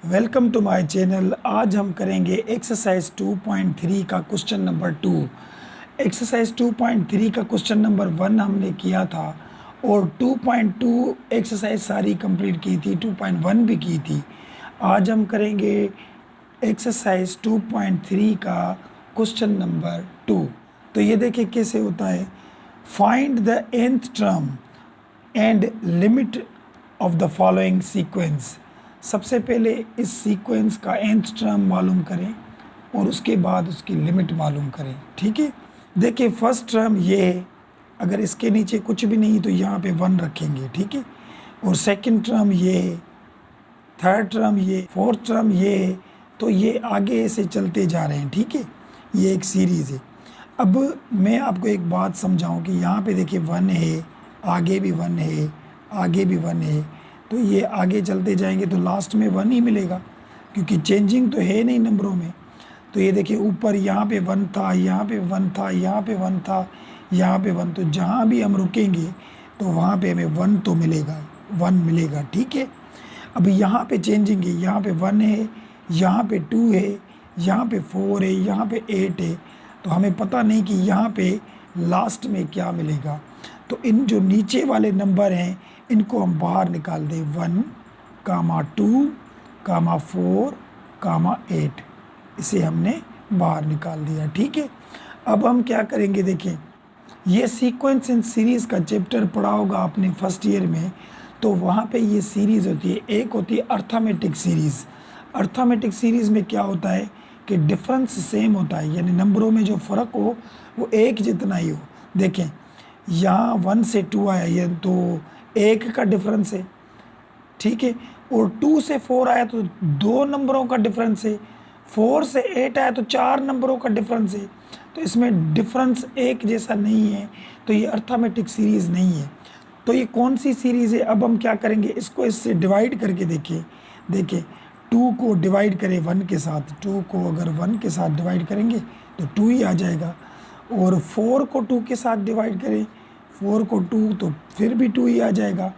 Welcome to my channel. आज हम करेंगे एक्सरसाइज 2.3 का क्वेश्चन नंबर 2। एक्सरसाइज 2.3 का क्वेश्चन नंबर 1 हमने किया था और 2.2 एक्सरसाइज सारी कंप्लीट की थी, 2.1 भी की थी। आज हम करेंगे एक्सरसाइज 2.3 का क्वेश्चन नंबर 2। तो ये देखिए कैसे होता है। Find the nth term and limit of the following sequence. सबसे पहले इस सीक्वेंस का nth टर्म मालूम करें और उसके बाद उसकी लिमिट मालूम करें। ठीक है, देखिए फर्स्ट टर्म ये है, अगर इसके नीचे कुछ भी नहीं तो यहाँ पे 1 रखेंगे। ठीक है, और सेकंड टर्म ये है, थर्ड टर्म ये, फोर्थ टर्म ये है, तो ये आगे ऐसे चलते जा रहे हैं। ठीक है, ये एक सीरीज़ है। अब मैं आपको एक बात समझाऊं कि यहाँ पे देखिए 1 है, आगे भी 1 है, आगे भी 1 है, तो ये आगे चलते जाएंगे तो लास्ट में 1 ही मिलेगा, क्योंकि चेंजिंग तो है नहीं नंबरों में। तो ये देखिए ऊपर यहाँ पे 1 था, यहाँ पे 1 था, यहाँ पे 1 था, यहाँ पे 1, तो जहाँ भी हम रुकेंगे तो वहाँ पे हमें 1 तो मिलेगा, 1 मिलेगा। ठीक है, अब यहाँ पे चेंजिंग है, यहाँ पे 1 है, यहाँ पे 2 है, यहाँ पे 4 है, यहाँ पे 8 है, तो हमें पता नहीं कि यहाँ पे लास्ट में क्या मिलेगा। तो इन जो नीचे वाले नंबर हैं इनको हम बाहर निकाल दें, 1, 2, 4, 8, इसे हमने बाहर निकाल दिया। ठीक है, अब हम क्या करेंगे, देखें ये सीक्वेंस इन सीरीज़ का चैप्टर पढ़ा होगा आपने फर्स्ट ईयर में, तो वहाँ पे ये सीरीज़ होती है। एक होती है अर्थमेटिक सीरीज़। अर्थमेटिक सीरीज़ में क्या होता है कि डिफरेंस सेम होता है, यानी नंबरों में जो फ़र्क हो वो एक जितना ही हो। देखें यहाँ 1 से 2 आया, ये तो 1 का डिफरेंस है। ठीक है, और 2 से 4 आया तो 2 नंबरों का डिफरेंस है। 4 से 8 आया तो 4 नंबरों का डिफरेंस है। तो इसमें डिफरेंस एक जैसा नहीं है, तो ये अर्थमेटिक सीरीज़ नहीं है। तो ये कौन सी सीरीज़ है? अब हम क्या करेंगे, इसको इससे डिवाइड करके देखिए 2 को डिवाइड करें 1 के साथ, 2 को अगर 1 के साथ डिवाइड करेंगे तो 2 ही आ जाएगा, और 4 को 2 के साथ डिवाइड करें, 4 को 2 तो फिर भी 2 ही आ जाएगा।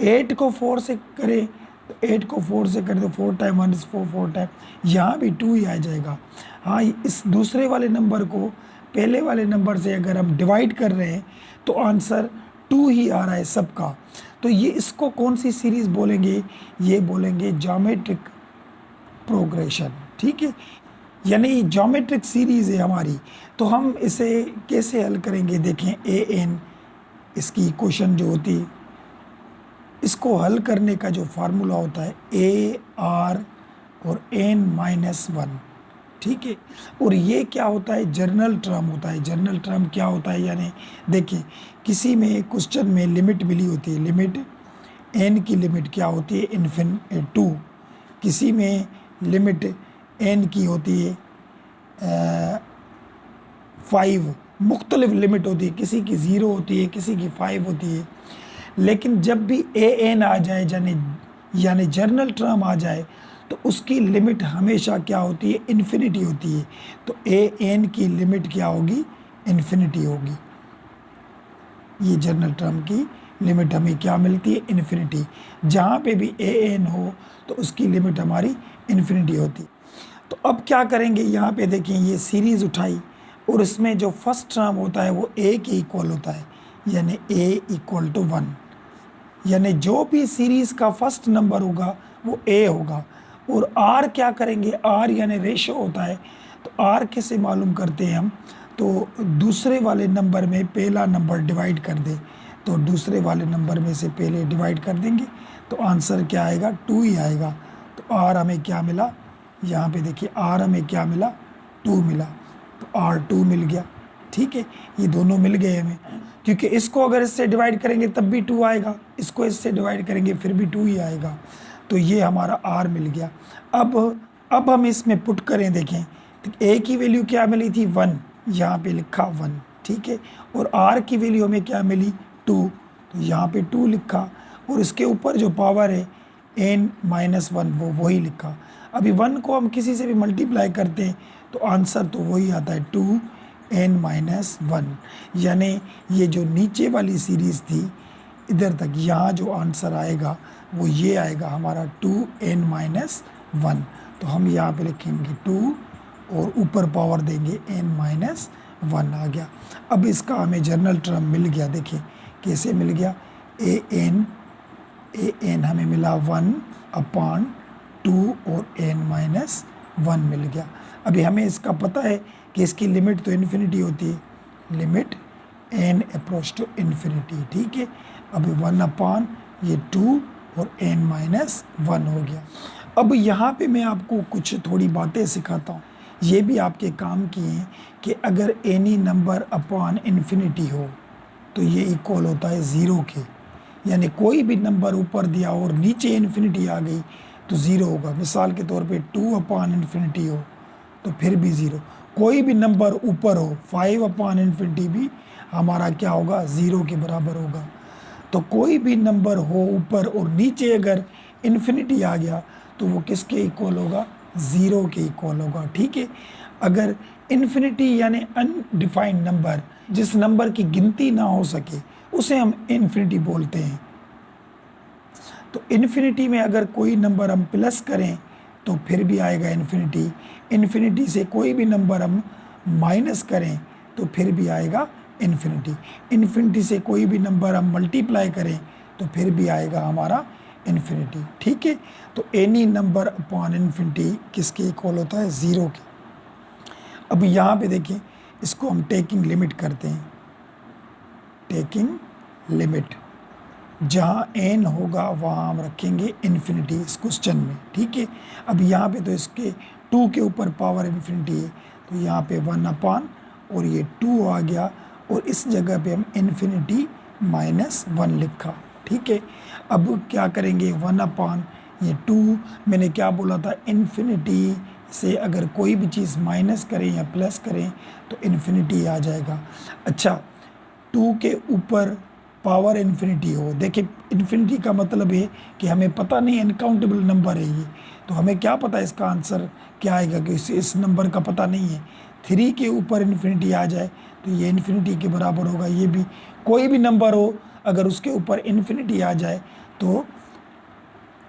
8 को 4 से करें तो 8 को 4 से करें तो 4 टाइम 1 इज 4, 4 टाइम, यहाँ भी 2 ही आ जाएगा। हाँ, इस दूसरे वाले नंबर को पहले वाले नंबर से अगर हम डिवाइड कर रहे हैं तो आंसर 2 ही आ रहा है सबका। तो ये इसको कौन सी सीरीज़ बोलेंगे? ये बोलेंगे ज्योमेट्रिक प्रोग्रेशन। ठीक है, यानी ज्योमेट्रिक सीरीज़ है हमारी। तो हम इसे कैसे हल करेंगे, देखें an इसकी इक्वेशन जो होती है, इसको हल करने का जो फार्मूला होता है a r और n-1। ठीक है, और ये क्या होता है, जर्नल टर्म होता है। जर्नल टर्म क्या होता है, यानी देखिए किसी में क्वेश्चन में लिमिट मिली होती है, लिमिट n की लिमिट क्या होती है, इन्फिनिटी 2। किसी में लिमिट n की होती है 5, मुख्तलिफ लिमिट होती है, किसी की 0 होती है, किसी की 5 होती है। लेकिन जब भी an आ जाए, यानी जर्नल टर्म आ जाए, तो उसकी लिमिट हमेशा क्या होती है, इन्फिनिटी होती है। तो an की लिमिट क्या होगी, इन्फिनिटी होगी। ये जर्नल टर्म की लिमिट हमें क्या मिलती है, इन्फिनिटी। जहाँ पे भी an हो तो उसकी लिमिट हमारी इन्फिनिटी होती। तो अब क्या करेंगे, यहाँ पे देखें ये सीरीज़ उठाई और इसमें जो फर्स्ट टर्म होता है वो a के इक्वल होता है, यानी a = 1। यानी जो भी सीरीज़ का फर्स्ट नंबर होगा वो a होगा। और r क्या करेंगे, r यानी रेशो होता है। तो r कैसे मालूम करते हैं हम, तो दूसरे वाले नंबर में पहला नंबर डिवाइड कर दें, तो दूसरे वाले नंबर में से पहले डिवाइड कर देंगे तो आंसर क्या आएगा, 2 ही आएगा। तो r हमें क्या मिला, यहाँ पे देखिए r हमें क्या मिला, 2 मिला, तो r2 मिल गया। ठीक है, ये दोनों मिल गए हमें, क्योंकि इसको अगर इससे डिवाइड करेंगे तब भी 2 आएगा, इसको इससे डिवाइड करेंगे फिर भी 2 ही आएगा। तो ये हमारा r मिल गया। अब हम इसमें पुट करें, देखें तो a की वैल्यू क्या मिली थी, 1, यहाँ पे लिखा 1। ठीक है, और r की वैल्यू हमें क्या मिली, 2, तो यहाँ पे 2 लिखा, और इसके ऊपर जो पावर है n-1 वो वही लिखा। अभी 1 को हम किसी से भी मल्टीप्लाई करते हैं तो आंसर तो वही आता है, 2n-1। यानी ये जो नीचे वाली सीरीज़ थी इधर तक, यहाँ जो आंसर आएगा वो ये आएगा हमारा 2n-1। 1। तो हम यहाँ पे लिखेंगे 2 और ऊपर पावर देंगे n-1 आ गया। अब इसका हमें जनरल टर्म मिल गया, देखिए कैसे मिल गया, an हमें मिला 1/2 और n-1 मिल गया। अभी हमें इसका पता है कि इसकी लिमिट तो इन्फिनिटी होती है, limit n approach to infinity, ठीक है। अभी 1/2 और n-1 हो गया। अब यहाँ पे मैं आपको कुछ थोड़ी बातें सिखाता हूँ, ये भी आपके काम की हैं कि अगर एनी नंबर अपॉन इन्फिनिटी हो तो ये इक्वल होता है 0 के, यानी कोई भी नंबर ऊपर दिया और नीचे इन्फिनिटी आ गई तो 0 होगा। मिसाल के तौर पे 2/इन्फिनिटी हो तो फिर भी 0। कोई भी नंबर ऊपर हो, 5/इन्फिनिटी भी हमारा क्या होगा, 0 के बराबर होगा। तो कोई भी नंबर हो ऊपर और नीचे अगर इन्फिनिटी आ गया तो वो किसके इक्वल होगा, 0 के इक्वल होगा, ठीक है। अगर इन्फिनिटी यानी अनडिफाइंड नंबर, जिस नंबर की गिनती ना हो सके उसे हम इन्फिनिटी बोलते हैं। तो इन्फिनिटी में अगर कोई नंबर हम प्लस करें तो फिर भी आएगा इन्फिनिटी। इन्फिनिटी से कोई भी नंबर हम माइनस करें तो फिर भी आएगा इन्फिनिटी। इन्फिनिटी से कोई भी नंबर हम मल्टीप्लाई करें तो फिर भी आएगा हमारा इन्फिनिटी, ठीक है। तो एनी नंबर अपॉन इन्फिनिटी किसके इक्वल होता है, 0 के। अब यहाँ पे देखिए, इसको हम टेकिंग लिमिट करते हैं, टेकिंग लिमिट, जहाँ n होगा वहाँ हम रखेंगे इन्फिनिटी इस क्वेश्चन में, ठीक है। अब यहाँ पे तो इसके 2 के ऊपर पावर इन्फिनिटी है तो यहाँ पे 1/, और ये 2 आ गया और इस जगह पे हम इन्फिनिटी -1 लिखा, ठीक है। अब क्या करेंगे, 1/, ये 2 मैंने क्या बोला था, इन्फिनिटी से अगर कोई भी चीज़ माइनस करें या प्लस करें तो इन्फिनिटी आ जाएगा। अच्छा, 2 के ऊपर पावर इन्फिनिटी हो, देखिए इन्फिनिटी का मतलब है कि हमें पता नहीं, अनकाउंटेबल नंबर है ये, तो हमें क्या पता इसका आंसर क्या आएगा कि इस नंबर का पता नहीं है। 3 के ऊपर इन्फिनिटी आ जाए तो ये इन्फिनिटी के बराबर होगा। ये भी कोई भी नंबर हो अगर उसके ऊपर इन्फिनिटी आ जाए तो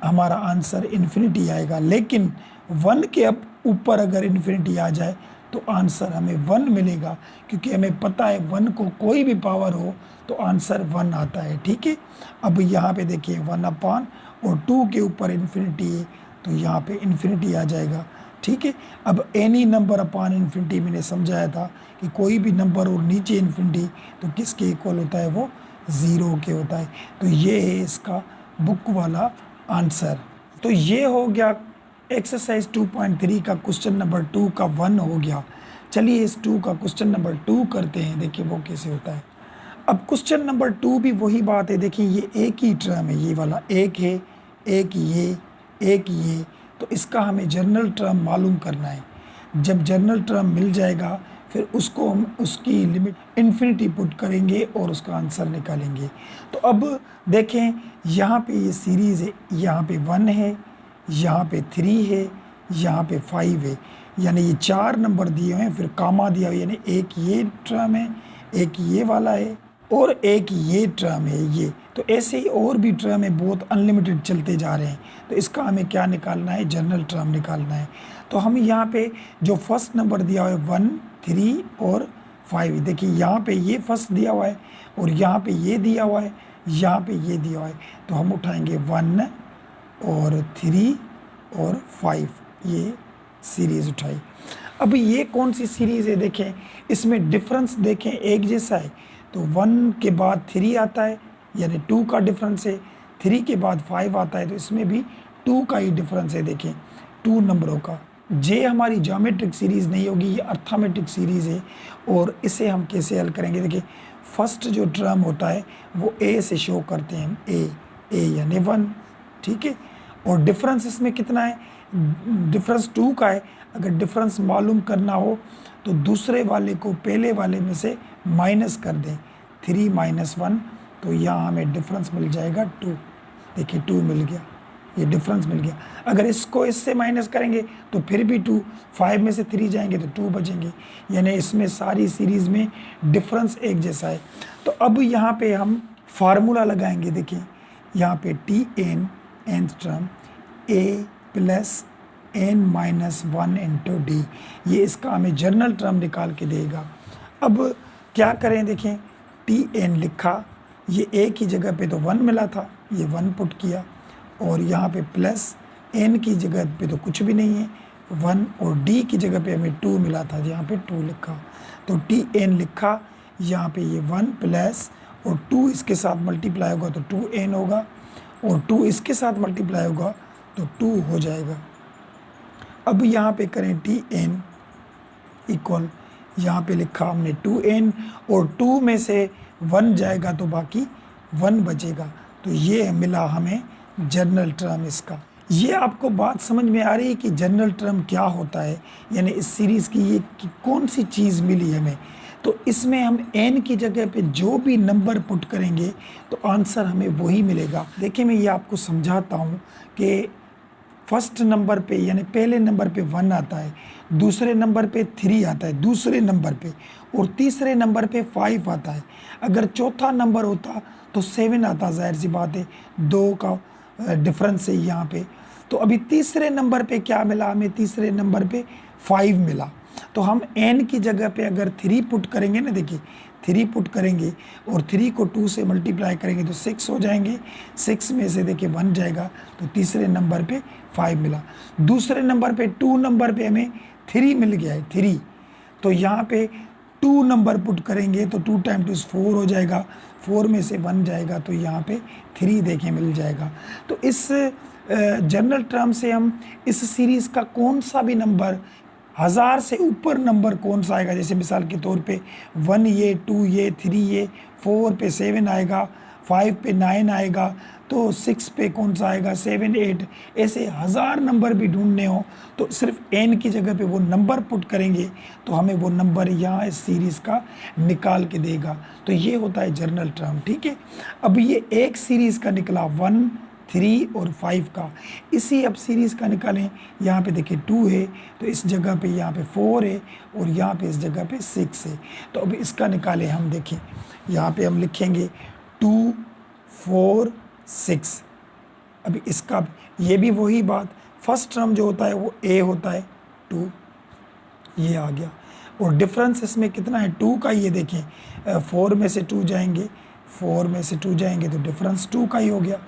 हमारा आंसर इन्फिनिटी आएगा। लेकिन 1 के अब ऊपर अगर इन्फिनिटी आ जाए तो आंसर हमें 1 मिलेगा, क्योंकि हमें पता है 1 को कोई भी पावर हो तो आंसर 1 आता है, ठीक है। अब यहाँ पे देखिए 1/, और 2 के ऊपर इन्फिनिटी है तो यहाँ पे इन्फिनिटी आ जाएगा, ठीक है। अब एनी नंबर अपॉन इन्फिनिटी मैंने समझाया था कि कोई भी नंबर और नीचे इन्फिनिटी तो किसके इक्वल होता है, वो 0 के होता है। तो ये है इसका बुक वाला आंसर। तो ये हो गया एक्सरसाइज 2.3 का क्वेश्चन नंबर 2 का 1 हो गया। चलिए इस 2 का क्वेश्चन नंबर 2 करते हैं, देखिए वो कैसे होता है। अब क्वेश्चन नंबर 2 भी वही बात है, देखिए ये एक ही टर्म है, ये वाला एक है, एक ये, तो इसका हमें जनरल टर्म मालूम करना है। जब जनरल टर्म मिल जाएगा फिर उसको हम उसकी लिमिट इन्फिनिटी पुट करेंगे और उसका आंसर निकालेंगे। तो अब देखें यहाँ पे ये सीरीज़ है, यहाँ पे 1 है, यहाँ पे 3 है, यहाँ पे 5 है, यानी ये 4 नंबर दिए हुए हैं, फिर कामा दिया हुआ, यानी एक ये टर्म है, एक ये वाला है और एक ये टर्म है ये। तो ऐसे ही और भी टर्म है, बहुत अनलिमिटेड चलते जा रहे हैं। तो इसका हमें क्या निकालना है, जनरल टर्म निकालना है। तो हम यहाँ पे जो फर्स्ट नंबर दिया हुआ है 1, 3 और 5, देखिए यहाँ पे ये फर्स्ट दिया हुआ है और यहाँ पे ये दिया हुआ है, यहाँ पे ये दिया हुआ है, तो हम उठाएंगे 1 और 3 और 5, ये सीरीज़ उठाई। अब ये कौन सी सीरीज़ है, देखें इसमें डिफरेंस देखें एक जैसा है। तो 1 के बाद 3 आता है, यानी 2 का डिफरेंस है, 3 के बाद 5 आता है, तो इसमें भी 2 का ही डिफरेंस है, देखें 2 नंबरों का। जे हमारी ज्योमेट्रिक सीरीज़ नहीं होगी, ये अर्थमेटिक सीरीज़ है। और इसे हम कैसे हल करेंगे, देखिए फर्स्ट जो टर्म होता है वो ए से शो करते हैं, ए यानी 1, ठीक है। और डिफरेंस इसमें कितना है, डिफरेंस 2 का है। अगर डिफरेंस मालूम करना हो तो दूसरे वाले को पहले वाले में से माइनस कर दें, 3 - 1, तो यहाँ हमें डिफरेंस मिल जाएगा 2, देखिए 2 मिल गया, ये डिफरेंस मिल गया। अगर इसको इससे माइनस करेंगे तो फिर भी 2, 5 में से 3 जाएंगे तो 2 बचेंगे, यानी इसमें सारी सीरीज़ में डिफरेंस एक जैसा है। तो अब यहाँ पे हम फार्मूला लगाएंगे, देखिए यहाँ पे Tn nth term a + n minus one into d. ये इसका हमें जनरल टर्म निकाल के देगा। अब क्या करें, देखें टी एन लिखा, ये ए की जगह पे तो 1 मिला था, ये 1 पुट किया, और यहाँ पे प्लस एन की जगह पे तो कुछ भी नहीं है 1, और डी की जगह पे हमें 2 मिला था, यहाँ पे 2 लिखा, तो टी एन लिखा, यहाँ पे ये 1 प्लस और 2 इसके साथ मल्टीप्लाई होगा तो 2n होगा, और 2 इसके साथ मल्टीप्लाई होगा तो 2 हो जाएगा। अब यहाँ पे करें टी एन इक्वल, यहाँ पे लिखा हमने 2n, और 2 में से 1 जाएगा तो बाकी 1 बचेगा, तो ये मिला हमें जनरल टर्म इसका। ये आपको बात समझ में आ रही है कि जनरल टर्म क्या होता है, यानी इस सीरीज़ की ये कि कौन सी चीज़ मिली हमें। तो इसमें हम n की जगह पे जो भी नंबर पुट करेंगे तो आंसर हमें वही मिलेगा। देखिए मैं ये आपको समझाता हूँ कि फर्स्ट नंबर पे यानी पहले नंबर पे 1 आता है, दूसरे नंबर पे 3 आता है दूसरे नंबर पे, और तीसरे नंबर पे 5 आता है। अगर चौथा नंबर होता तो 7 आता, जाहिर सी बात है 2 का डिफरेंस है यहाँ पे। तो अभी तीसरे नंबर पे क्या मिला हमें, तीसरे नंबर पे 5 मिला, तो हम n की जगह पे अगर 3 पुट करेंगे ना, देखिए 3 पुट करेंगे और 3 को 2 से मल्टीप्लाई करेंगे तो 6 हो जाएंगे, 6 में से देखिए 1 जाएगा, तो तीसरे नंबर पे 5 मिला। दूसरे नंबर पे 2 नंबर पे हमें 3 मिल गया है 3, तो यहाँ पे 2 नंबर पुट करेंगे तो 2 टाइम 2 4 हो जाएगा, 4 में से 1 जाएगा तो यहाँ पे 3 देखें मिल जाएगा। तो इस जनरल टर्म से हम इस सीरीज़ का कौन सा भी नंबर 1000 से ऊपर नंबर कौन सा आएगा, जैसे मिसाल के तौर पे 1 ये 2 ये 3 ये 4 पे 7 आएगा, 5 पे 9 आएगा, तो 6 पे कौन सा आएगा 7 8, ऐसे 1000 नंबर भी ढूंढने हो तो सिर्फ n की जगह पे वो नंबर पुट करेंगे तो हमें वो नंबर यहाँ इस सीरीज़ का निकाल के देगा। तो ये होता है जनरल टर्म, ठीक है। अब ये एक सीरीज़ का निकला 1 3 और 5 का, इसी अब सीरीज़ का निकालें, यहाँ पे देखिए 2 है तो इस जगह पे यहाँ पे 4 है और यहाँ पे इस जगह पे 6 है। तो अब इसका निकालें हम, देखें यहाँ पे हम लिखेंगे 2 4 6। अभी इसका ये भी वही बात, फर्स्ट टर्म जो होता है वो a होता है 2, ये आ गया, और डिफरेंस इसमें कितना है 2 का, ये देखें 4 में से 2 जाएंगे, 4 में से 2 जाएंगे तो डिफरेंस 2 का ही हो गया,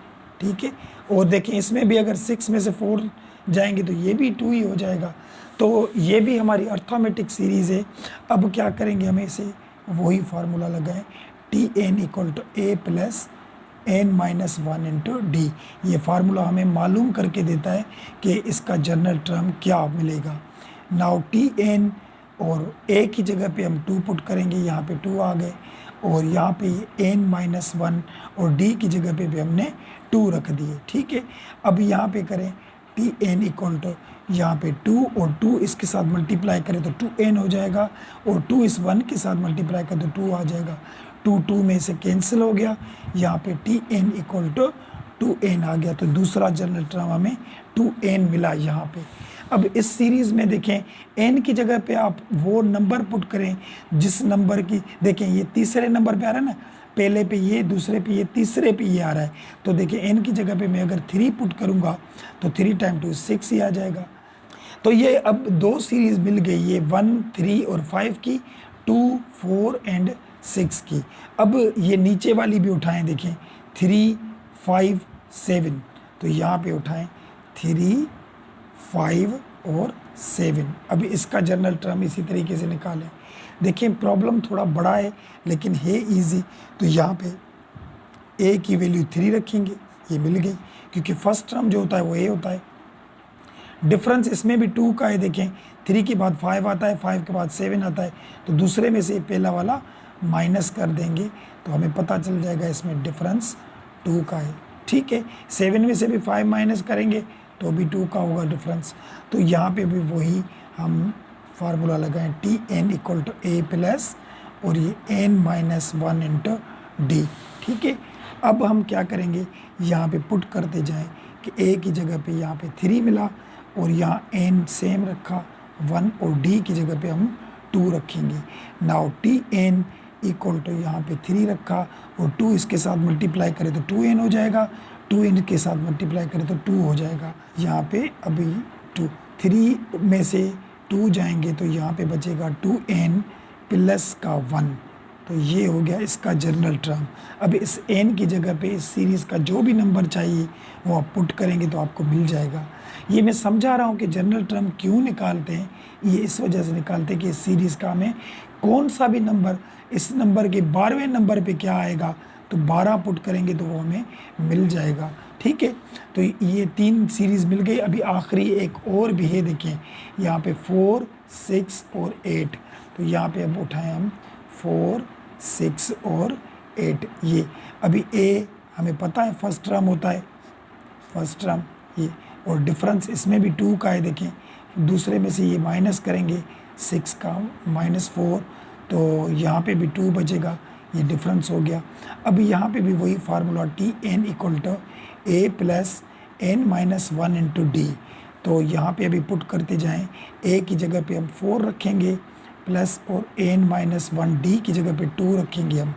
ठीक है। और देखें इसमें भी अगर 6 में से 4 जाएंगे तो ये भी 2 ही हो जाएगा। तो ये भी हमारी अर्थमेटिक सीरीज़ है। अब क्या करेंगे, हमें इसे वही फार्मूला लगाएं, T n equal to a plus n minus 1 into d. ये फार्मूला हमें मालूम करके देता है कि इसका जनरल टर्म क्या मिलेगा। नाउ टी एन और ए की जगह पे हम 2 पुट करेंगे, यहाँ पे 2 आ गए, और यहाँ पे एन माइनस 1 और डी की जगह पे भी हमने 2 रख दिए, ठीक है। अब यहाँ पे करें टी एन इक्वल टू यहाँ पे 2 और 2 इसके साथ मल्टीप्लाई करें तो 2n हो जाएगा, और 2 इस 1 के साथ मल्टीप्लाई करें तो 2 आ जाएगा, 2 2 में से कैंसिल हो गया, यहाँ पे T n equal to 2n आ गया। तो दूसरा जनरल टर्म हमें 2n मिला यहाँ पे। अब इस सीरीज़ में देखें n की जगह पे आप वो नंबर पुट करें जिस नंबर की, देखें ये तीसरे नंबर पे आ रहा है ना, पहले पे ये, दूसरे पे ये, तीसरे पे ये आ रहा है, तो देखिए n की जगह पे मैं अगर 3 पुट करूँगा तो 3 टाइम 2 6 ही आ जाएगा। तो ये अब 2 सीरीज़ मिल गई, ये 1 3 और 5 की, 2 4 एंड 6 की। अब ये नीचे वाली भी उठाएं, देखें 3 5 7, तो यहाँ पे उठाएं 3 5 और 7। अभी इसका जनरल टर्म इसी तरीके से निकालें। देखिए प्रॉब्लम थोड़ा बड़ा है लेकिन है इजी। तो यहाँ पे a की वैल्यू 3 रखेंगे, ये मिल गई, क्योंकि फर्स्ट टर्म जो होता है वो a होता है। डिफरेंस इसमें भी 2 का है, देखें 3 के बाद 5 आता है, 5 के बाद 7 आता है, तो दूसरे में से पहला वाला माइनस कर देंगे तो हमें पता चल जाएगा इसमें डिफरेंस 2 का है, ठीक है। 7 में से भी 5 माइनस करेंगे तो भी 2 का होगा डिफरेंस। तो यहाँ पे भी वही हम फार्मूला लगाएं, T n equal to a plus और ये एन माइनस 1 इंटू डी, ठीक है। अब हम क्या करेंगे, यहाँ पे पुट करते जाएं कि ए की जगह पे यहाँ पे 3 मिला और यहाँ एन सेम रखा 1, और डी की जगह पे हम 2 रखेंगे। Now T n equal to यहाँ पे 3 रखा और 2 इसके साथ मल्टीप्लाई करें तो 2n हो जाएगा, 2n के साथ मल्टीप्लाई करें तो 2 हो जाएगा, यहाँ पे अभी 2। 3 में से 2 जाएंगे तो यहाँ पे बचेगा 2n प्लस का 1। तो ये हो गया इसका जनरल टर्म। अब इस n की जगह पे इस सीरीज़ का जो भी नंबर चाहिए वो आप पुट करेंगे तो आपको मिल जाएगा। ये मैं समझा रहा हूँ कि जनरल टर्म क्यों निकालते हैं, ये इस वजह से निकालते हैं कि इस सीरीज़ का हमें कौन सा भी नंबर, इस नंबर के 12वें नंबर पे क्या आएगा तो 12 पुट करेंगे तो वो हमें मिल जाएगा। ठीक है, तो ये 3 सीरीज़ मिल गई। अभी आखिरी एक और भी है, देखें यहाँ पे 4, 6 और 8। तो यहाँ पे अब उठाएं हम 4, 6 और 8। ये अभी ए हमें पता है फर्स्ट टर्म होता है, फर्स्ट टर्म ये, और डिफरेंस इसमें भी 2 का है। देखें दूसरे में से ये माइनस करेंगे 6 का -4, तो यहाँ पे भी 2 बचेगा, ये डिफरेंस हो गया। अभी यहाँ पे भी वही formula Tn equal to a plus n minus 1 into d. तो यहाँ पे अभी पुट करते जाएं, a की जगह पे हम 4 रखेंगे प्लस और n माइनस 1, डी की जगह पे 2 रखेंगे हम।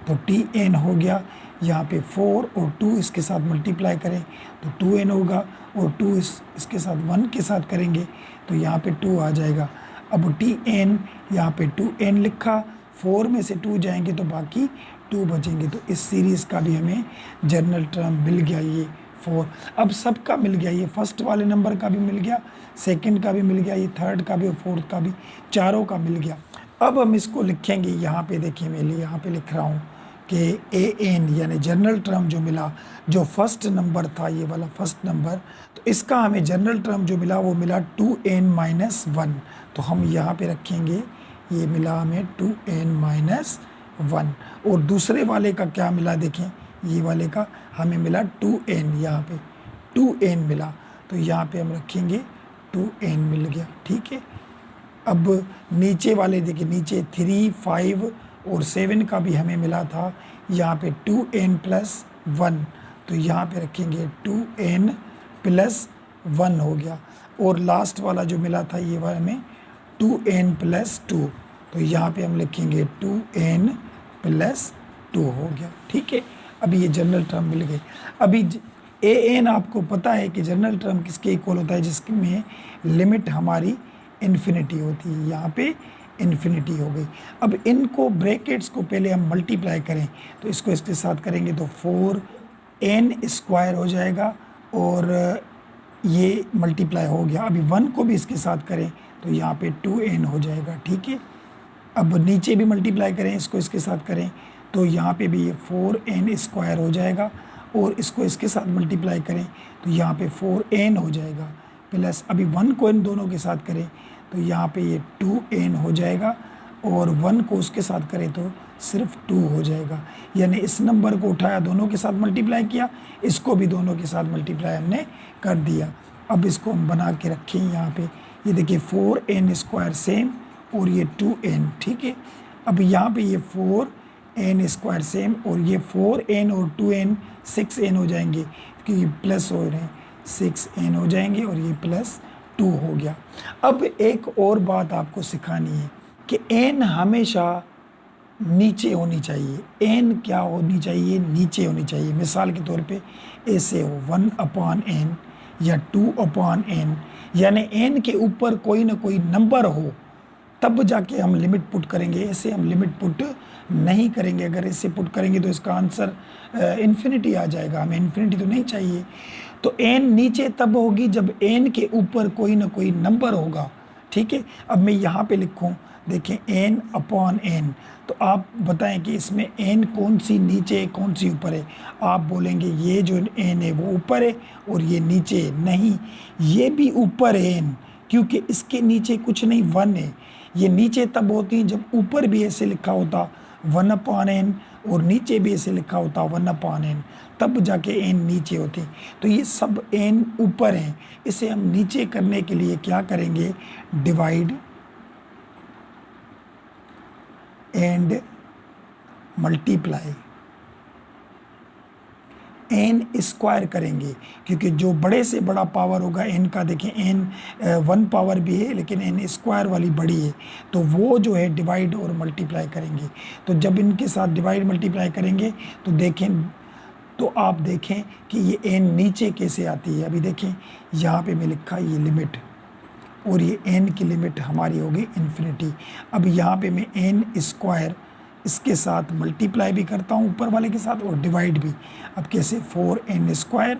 तो Tn हो गया, यहाँ पे 4 और 2 इसके साथ मल्टीप्लाई करें तो 2n होगा, और 2 इसके साथ 1 के साथ करेंगे तो यहाँ पे 2 आ जाएगा। अब Tn यहाँ पे 2n लिखा, 4 में से 2 जाएंगे तो बाकी 2 बचेंगे। तो इस सीरीज़ का भी हमें जनरल टर्म मिल गया, ये 4। अब सबका मिल गया, ये फर्स्ट वाले नंबर का भी मिल गया, सेकंड का भी मिल गया, ये थर्ड का भी और फोर्थ का भी, चारों का मिल गया। अब हम इसको लिखेंगे, यहाँ पे देखिए मैं यहाँ पे लिख रहा हूँ कि an यानी जनरल टर्म जो मिला, जो फर्स्ट नंबर था ये वाला फर्स्ट नंबर, तो इसका हमें जनरल टर्म जो मिला वो मिला 2n माइनस 1। तो हम यहाँ पे रखेंगे, ये मिला हमें 2n माइनस 1। और दूसरे वाले का क्या मिला, देखें ये वाले का हमें मिला 2n, यहाँ पे 2n मिला, तो यहाँ पे हम रखेंगे 2n मिल गया। ठीक है, अब नीचे वाले देखिए, नीचे 3, 5 और 7 का भी हमें मिला था, यहाँ पे 2n प्लस 1, तो यहाँ पे रखेंगे 2n प्लस 1 हो गया। और लास्ट वाला जो मिला था ये वाला हमें 2n प्लस 2, तो यहाँ पे हम लिखेंगे 2n प्लस 2 हो गया। ठीक है, अभी ये जनरल टर्म मिल गई। अभी an आपको पता है कि जनरल टर्म किसके इक्वल होता है, जिसमें लिमिट हमारी इन्फिनिटी होती है, यहाँ पे इन्फिनिटी हो गई। अब इनको ब्रैकेट्स को पहले हम मल्टीप्लाई करें तो इसको इसके साथ करेंगे तो 4n स्क्वायर हो जाएगा, और ये मल्टीप्लाई हो गया। अभी 1 को भी इसके साथ करें तो यहाँ पे 2n हो जाएगा। ठीक है, अब नीचे भी मल्टीप्लाई करें, इसको इसके साथ करें तो यहाँ पे भी ये 4n स्क्वायर हो जाएगा, और इसको इसके साथ मल्टीप्लाई करें तो यहाँ पे 4n हो जाएगा, प्लस अभी 1 को इन दोनों के साथ करें तो यहाँ पे ये 2n हो जाएगा, और 1 को उसके साथ करें तो सिर्फ 2 हो जाएगा। यानी इस नंबर को उठाया, दोनों के साथ मल्टीप्लाई किया, इसको भी दोनों के साथ मल्टीप्लाई हमने कर दिया। अब इसको हम बना के रखें यहाँ पे, ये देखिए 4n स्क्वायर सेम और ये 2n। ठीक है, अब यहाँ पे ये 4n स्क्वायर सेम, और ये 4n और 2n 6n हो जाएंगे क्योंकि ये प्लस हो रहे हैं, 6n हो जाएंगे और ये प्लस 2 हो गया। अब एक और बात आपको सिखानी है कि n हमेशा नीचे होनी चाहिए। n क्या होनी चाहिए, नीचे होनी चाहिए। मिसाल के तौर पे ऐसे हो 1/n या 2/n, यानी n के ऊपर कोई ना कोई नंबर हो तब जाके हम लिमिट पुट करेंगे। ऐसे हम लिमिट पुट नहीं करेंगे, अगर ऐसे पुट करेंगे तो इसका आंसर इन्फिनिटी आ जाएगा, हमें इन्फिनिटी तो नहीं चाहिए। तो n नीचे तब होगी जब n के ऊपर कोई ना कोई नंबर होगा। ठीक है, अब मैं यहाँ पे लिखूँ, देखें n/n, तो आप बताएं कि इसमें n कौन सी नीचे है कौन सी ऊपर है। आप बोलेंगे ये जो n है वो ऊपर है और ये नीचे है। नहीं, ये भी ऊपर है n, क्योंकि इसके नीचे कुछ नहीं, 1 है। ये नीचे तब होती जब ऊपर भी ऐसे लिखा होता 1/n और नीचे भी ऐसे लिखा होता 1/n, तब जाके n नीचे होती। तो ये सब n ऊपर हैं, इसे हम नीचे करने के लिए क्या करेंगे, divide and multiply n square करेंगे, क्योंकि जो बड़े से बड़ा पावर होगा n का, देखें n 1 पावर भी है लेकिन n स्क्वायर वाली बड़ी है, तो वो जो है डिवाइड और मल्टीप्लाई करेंगे। तो जब इनके साथ डिवाइड मल्टीप्लाई करेंगे तो देखें, तो आप देखें कि ये n नीचे कैसे आती है। अभी देखें यहाँ पे मैं लिखा ये लिमिट, और ये n की लिमिट हमारी होगी इन्फिनिटी। अब यहाँ पे मैं n स्क्वायर इसके साथ मल्टीप्लाई भी करता हूँ ऊपर वाले के साथ और डिवाइड भी। अब कैसे, 4n स्क्वायर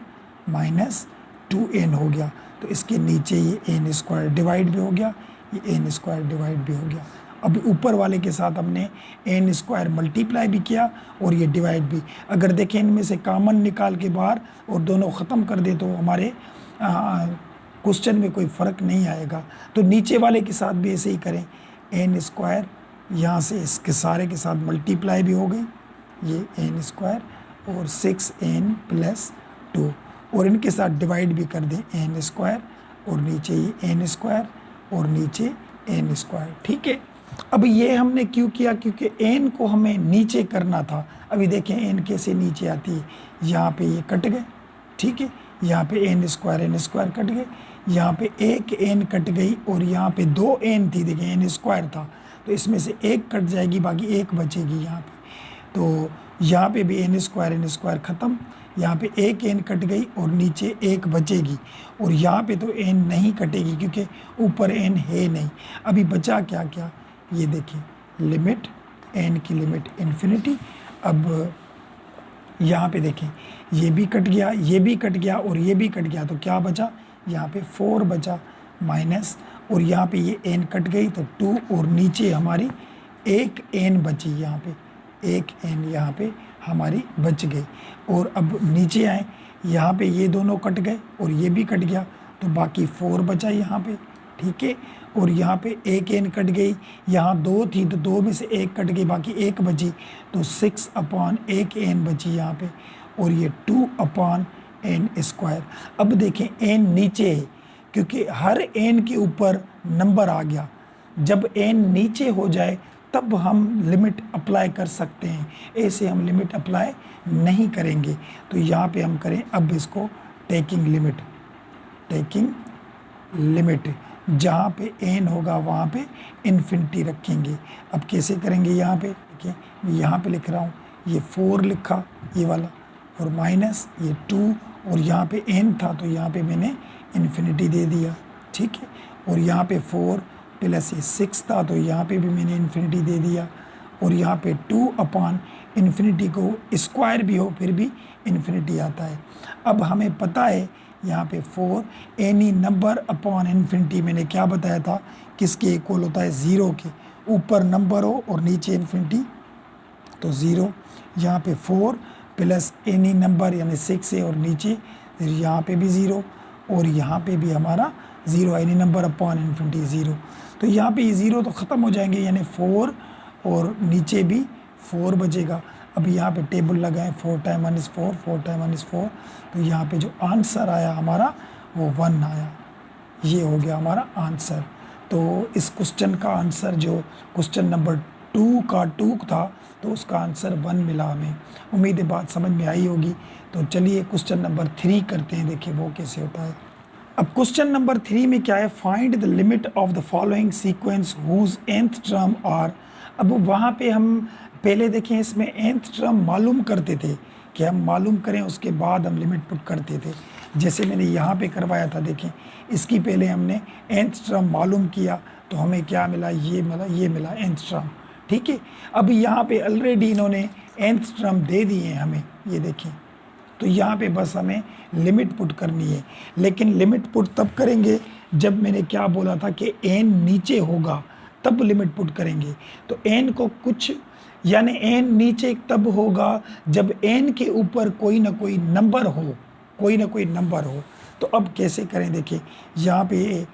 माइनस 2n हो गया, तो इसके नीचे ये n स्क्वायर डिवाइड भी हो गया, ये n स्क्वायर डिवाइड भी हो गया। अब ऊपर वाले के साथ हमने n स्क्वायर मल्टीप्लाई भी किया और ये डिवाइड भी। अगर देखें इनमें से कॉमन निकाल के बाहर और दोनों ख़त्म कर दे तो हमारे क्वेश्चन में कोई फ़र्क नहीं आएगा। तो नीचे वाले के साथ भी ऐसे ही करें, n स्क्वायर यहाँ से इसके सारे के साथ मल्टीप्लाई भी हो गई, ये n स्क्वायर और 6n प्लस 2, और इनके साथ डिवाइड भी कर दें, n स्क्वायर और नीचे ये n स्क्वायर और नीचे n स्क्वायर। ठीक है, अब ये हमने क्यों किया, क्योंकि n को हमें नीचे करना था। अभी देखें n कैसे नीचे आती है, यहाँ पे ये कट गए, ठीक है, यहाँ पे n स्क्वायर कट गए, यहाँ पे एक n कट गई और यहाँ पे 2n थी, देखें n स्क्वायर था तो इसमें से एक कट जाएगी, बाकी एक बचेगी यहाँ पे। तो यहाँ पे भी n स्क्वायर ख़त्म, यहाँ पे एक n कट गई और नीचे एक बचेगी, और यहाँ पे तो n नहीं कटेगी क्योंकि ऊपर n है नहीं। अभी बचा क्या क्या, ये देखिए लिमिट n की लिमिट इन्फिनिटी। अब यहाँ पे देखें ये भी कट गया, ये भी कट गया और ये भी कट गया, तो क्या बचा, यहाँ पे 4 बचा माइनस, और यहाँ पे ये n कट गई तो 2, और नीचे हमारी एक n बची, यहाँ पे एक n यहाँ पे हमारी बच गई। और अब नीचे आए, यहाँ पे ये दोनों कट गए और ये भी कट गया, तो बाकी 4 बचा यहाँ पे, ठीक है। और यहाँ पे एक n कट गई, यहाँ 2 थी तो 2 में से एक कट गई, बाकी एक बची, तो 6/1n बची यहाँ पे, और ये 2/n स्क्वायर। अब देखें n नीचे है क्योंकि हर n के ऊपर नंबर आ गया, जब n नीचे हो जाए तब हम लिमिट अप्लाई कर सकते हैं, ऐसे हम लिमिट अप्लाई नहीं करेंगे। तो यहाँ पे हम करें अब इसको टेकिंग लिमिट, जहाँ पे n होगा वहाँ पे इन्फिनिटी रखेंगे। अब कैसे करेंगे, यहाँ पे देखिए मैं यहाँ पे लिख रहा हूँ, ये 4 लिखा ये वाला, और माइनस ये 2, और यहाँ पे n था तो यहाँ पे मैंने इन्फिनिटी दे दिया, ठीक है। और यहाँ पे 4 प्लस ये 6 था तो यहाँ पे भी मैंने इन्फिनिटी दे दिया, और यहाँ पे 2/इन्फिनिटी को स्क्वायर भी हो फिर भी इन्फिनिटी आता है। अब हमें पता है यहाँ पे 4 एनी नंबर अपॉन इन्फिनिटी, मैंने क्या बताया था, किसके इक्वल होता है, 0 के, ऊपर नंबर हो और नीचे इन्फिनिटी तो 0। यहाँ पे 4 प्लस एनी नंबर यानी 6 है और नीचे यहाँ पे भी 0, और यहाँ पे भी हमारा 0, एनी नंबर अपॉन इन्फिनिटी 0। तो यहाँ पे ये 0 तो ख़त्म हो जाएंगे, यानी 4 और नीचे भी 4 बचेगा। अब यहाँ पे टेबल लगाएं, 4 टाइम 1 इज़ 4, 4 टाइम 1 इज़ 4, तो यहाँ पे जो आंसर आया हमारा वो 1 आया, ये हो गया हमारा आंसर। तो इस क्वेश्चन का आंसर जो क्वेश्चन नंबर 2 का 2 था तो उसका आंसर 1 मिला हमें। उम्मीद है बात समझ में आई होगी। तो चलिए क्वेश्चन नंबर 3 करते हैं, देखिए वो कैसे होता है। अब क्वेश्चन नंबर 3 में क्या है, find the limit of the following sequence whose nth term are. अब वहाँ पे हम पहले देखें इसमें nth टर्म मालूम करते थे कि हम मालूम करें उसके बाद हम लिमिट पुट करते थे, जैसे मैंने यहाँ पे करवाया था। देखें इसकी पहले हमने nth टर्म मालूम किया तो हमें क्या मिला, ये मिला nth टर्म, ठीक है। अब यहाँ पे ऑलरेडी इन्होंने nth टर्म दे दिए हैं हमें, ये देखें, तो यहाँ पे बस हमें लिमिट पुट करनी है। लेकिन लिमिट पुट तब करेंगे जब मैंने क्या बोला था कि n नीचे होगा तब लिमिट पुट करेंगे। तो n को कुछ यानी n नीचे तब होगा जब n के ऊपर कोई ना कोई नंबर हो, तो अब कैसे करें, देखिए यहाँ पे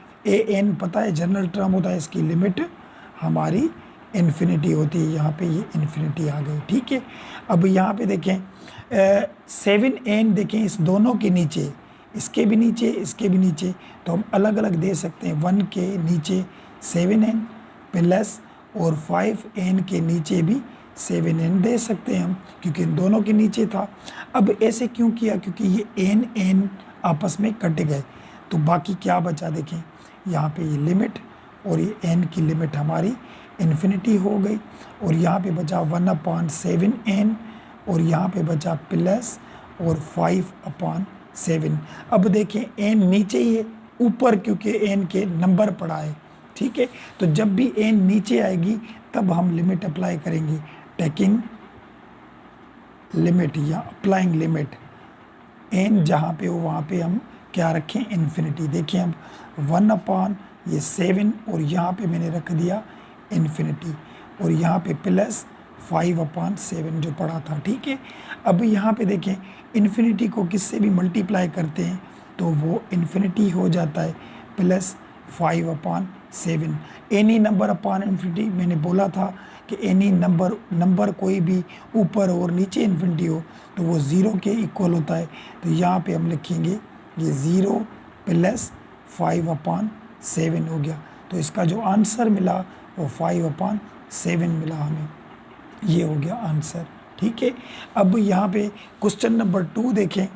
an पता है जनरल टर्म होता है, इसकी लिमिट हमारी इन्फिनिटी होती है, यहाँ पे ये इन्फिनिटी आ गई, ठीक है। अब यहाँ पे देखें 7n देखें इस दोनों के नीचे, इसके भी नीचे इसके भी नीचे, तो हम अलग अलग दे सकते हैं। 1 के नीचे 7n प्लस और 5n के नीचे भी 7n दे सकते हैं हम, क्योंकि इन दोनों के नीचे था। अब ऐसे क्यों किया, क्योंकि ये n आपस में कट गए, तो बाकी क्या बचा, देखें यहाँ पे ये लिमिट और ये n की लिमिट हमारी इन्फिनिटी हो गई, और यहाँ पे बचा 1/7n और यहाँ पे बचा प्लस और 5/7। अब देखें n नीचे ही है, ऊपर क्योंकि एन के नंबर पड़ा है, ठीक है। तो जब भी एन नीचे आएगी तब हम लिमिट अप्लाई करेंगे, टेकिंग लिमिट या अप्लाइंग लिमिट। एन जहाँ पे हो वहाँ पे हम क्या रखें, इन्फिनिटी। देखिए अब 1 ये 7 और यहाँ पे मैंने रख दिया इन्फिनिटी, और यहाँ पे प्लस 5/7 जो पड़ा था, ठीक है। अब यहाँ पे देखें इन्फिनिटी को किससे भी मल्टीप्लाई करते हैं तो वो इन्फिनिटी हो जाता है plus 5/7। Any number upon infinity, मैंने बोला था कि एनी नंबर कोई भी ऊपर और नीचे इन्फिनिटी हो तो वो ज़ीरो के इक्वल होता है। तो यहाँ पे हम लिखेंगे ये 0 प्लस 5/7 हो गया। तो इसका जो आंसर मिला वो 5/7 मिला हमें, ये हो गया आंसर, ठीक है। अब यहाँ पे क्वेश्चन नंबर 2 देखें।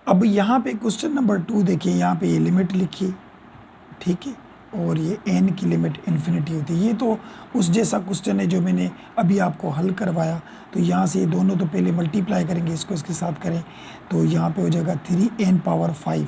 अब यहाँ पे क्वेश्चन नंबर 2 देखिए, यहाँ पे ये लिमिट लिखिए, ठीक है, और ये n की लिमिट इन्फिनिटी होती है। ये तो उस जैसा क्वेश्चन है जो मैंने अभी आपको हल करवाया। तो यहाँ से ये दोनों तो पहले मल्टीप्लाई करेंगे, इसको इसके साथ करें तो यहाँ पे हो जाएगा 3n⁻5।